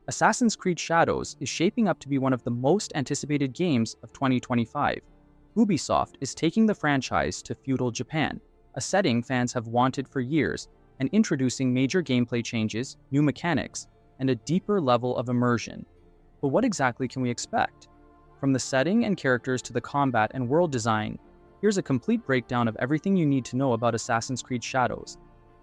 Assassin's Creed Shadows is shaping up to be one of the most anticipated games of 2025. Ubisoft is taking the franchise to feudal Japan, a setting fans have wanted for years, and introducing major gameplay changes, new mechanics, and a deeper level of immersion. But what exactly can we expect? From the setting and characters to the combat and world design, here's a complete breakdown of everything you need to know about Assassin's Creed Shadows.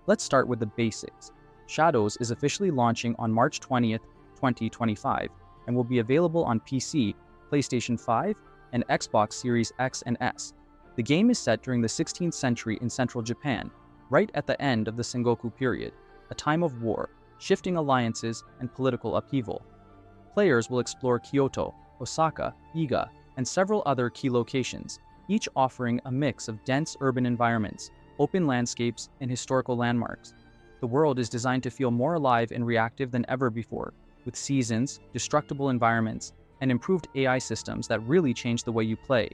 Let's start with the basics. Shadows is officially launching on March 20th, 2025, and will be available on PC, PlayStation 5, and Xbox Series X and S. The game is set during the 16th century in central Japan, right at the end of the Sengoku period, a time of war, shifting alliances, and political upheaval. Players will explore Kyoto, Osaka, Iga, and several other key locations, each offering a mix of dense urban environments, open landscapes, and historical landmarks. The world is designed to feel more alive and reactive than ever before, with seasons, destructible environments, and improved AI systems that really change the way you play.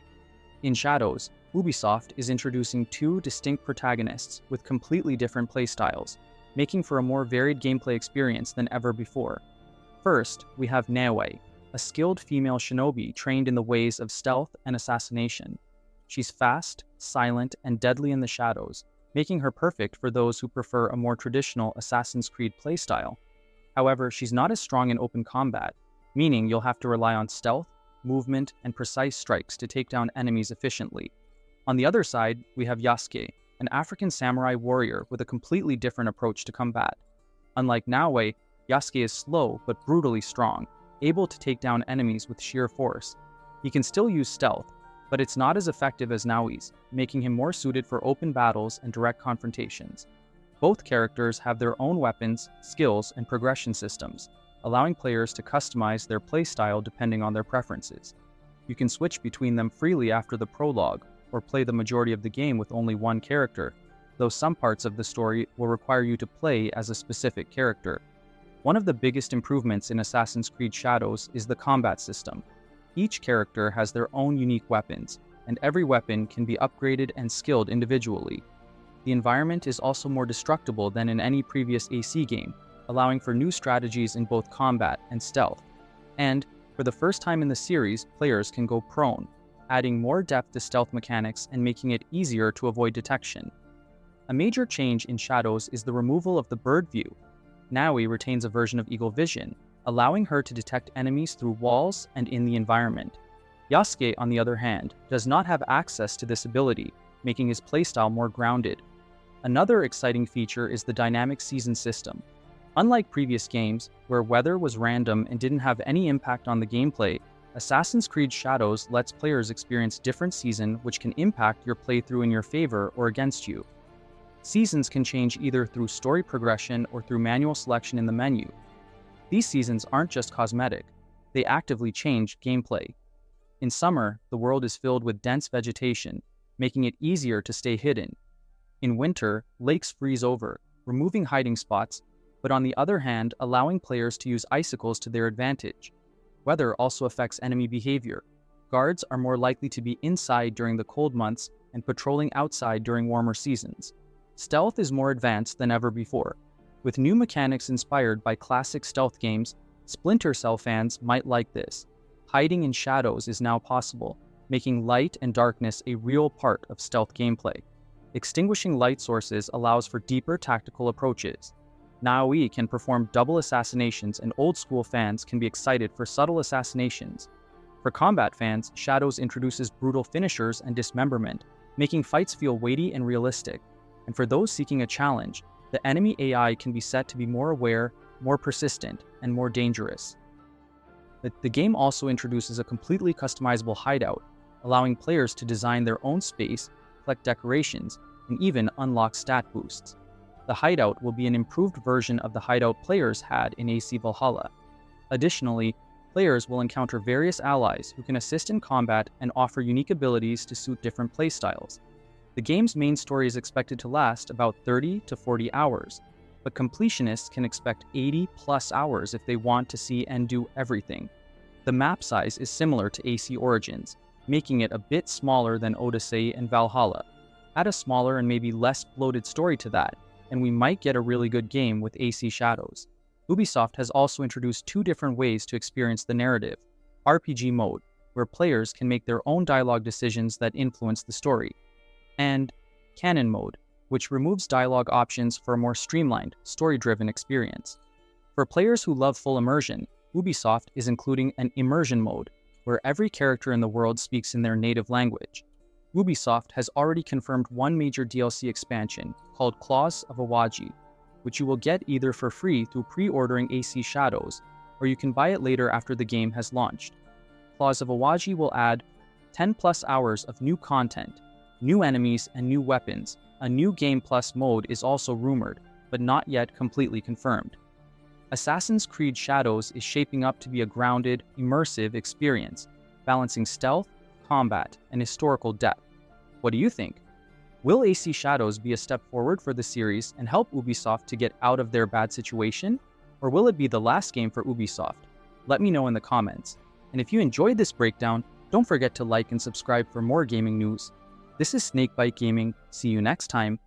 In Shadows, Ubisoft is introducing two distinct protagonists with completely different playstyles, making for a more varied gameplay experience than ever before. First, we have Naoe, a skilled female shinobi trained in the ways of stealth and assassination. She's fast, silent, and deadly in the shadows, making her perfect for those who prefer a more traditional Assassin's Creed playstyle. However, she's not as strong in open combat, meaning you'll have to rely on stealth, movement, and precise strikes to take down enemies efficiently. On the other side, we have Yasuke, an African samurai warrior with a completely different approach to combat. Unlike Naoe, Yasuke is slow but brutally strong, able to take down enemies with sheer force. He can still use stealth, but it's not as effective as Naoe's, making him more suited for open battles and direct confrontations. Both characters have their own weapons, skills, and progression systems, allowing players to customize their playstyle depending on their preferences. You can switch between them freely after the prologue, or play the majority of the game with only one character, though some parts of the story will require you to play as a specific character. One of the biggest improvements in Assassin's Creed Shadows is the combat system. Each character has their own unique weapons, and every weapon can be upgraded and skilled individually. The environment is also more destructible than in any previous AC game, allowing for new strategies in both combat and stealth. And, for the first time in the series, players can go prone, adding more depth to stealth mechanics and making it easier to avoid detection. A major change in Shadows is the removal of the bird view. Naoe retains a version of eagle vision, allowing her to detect enemies through walls and in the environment. Yasuke, on the other hand, does not have access to this ability, making his playstyle more grounded. Another exciting feature is the dynamic season system. Unlike previous games, where weather was random and didn't have any impact on the gameplay, Assassin's Creed Shadows lets players experience different seasons which can impact your playthrough in your favor or against you. Seasons can change either through story progression or through manual selection in the menu. These seasons aren't just cosmetic, they actively change gameplay. In summer, the world is filled with dense vegetation, making it easier to stay hidden. In winter, lakes freeze over, removing hiding spots, but on the other hand, allowing players to use icicles to their advantage. Weather also affects enemy behavior. Guards are more likely to be inside during the cold months and patrolling outside during warmer seasons. Stealth is more advanced than ever before. With new mechanics inspired by classic stealth games, Splinter Cell fans might like this. Hiding in shadows is now possible, making light and darkness a real part of stealth gameplay. Extinguishing light sources allows for deeper tactical approaches. Naoe can perform double assassinations, and old-school fans can be excited for subtle assassinations. For combat fans, Shadows introduces brutal finishers and dismemberment, making fights feel weighty and realistic. And for those seeking a challenge, the enemy AI can be set to be more aware, more persistent, and more dangerous. The game also introduces a completely customizable hideout, allowing players to design their own space, collect decorations, and even unlock stat boosts. The hideout will be an improved version of the hideout players had in AC Valhalla. Additionally, players will encounter various allies who can assist in combat and offer unique abilities to suit different playstyles. The game's main story is expected to last about 30 to 40 hours, but completionists can expect 80+ hours if they want to see and do everything. The map size is similar to AC Origins, making it a bit smaller than Odyssey and Valhalla. Add a smaller and maybe less bloated story to that, and we might get a really good game with AC Shadows. Ubisoft has also introduced two different ways to experience the narrative: RPG mode, where players can make their own dialogue decisions that influence the story, and canon mode, which removes dialogue options for a more streamlined, story-driven experience. For players who love full immersion, Ubisoft is including an immersion mode, where every character in the world speaks in their native language. Ubisoft has already confirmed one major DLC expansion called Claws of Awaji, which you will get either for free through pre-ordering AC Shadows, or you can buy it later after the game has launched. Claws of Awaji will add 10+ hours of new content, new enemies, and new weapons. A new Game Plus mode is also rumored, but not yet completely confirmed. Assassin's Creed Shadows is shaping up to be a grounded, immersive experience, balancing stealth, combat, and historical depth. What do you think? Will AC Shadows be a step forward for the series and help Ubisoft to get out of their bad situation? Or will it be the last game for Ubisoft? Let me know in the comments. And if you enjoyed this breakdown, don't forget to like and subscribe for more gaming news. This is Snakebite Gaming. See you next time.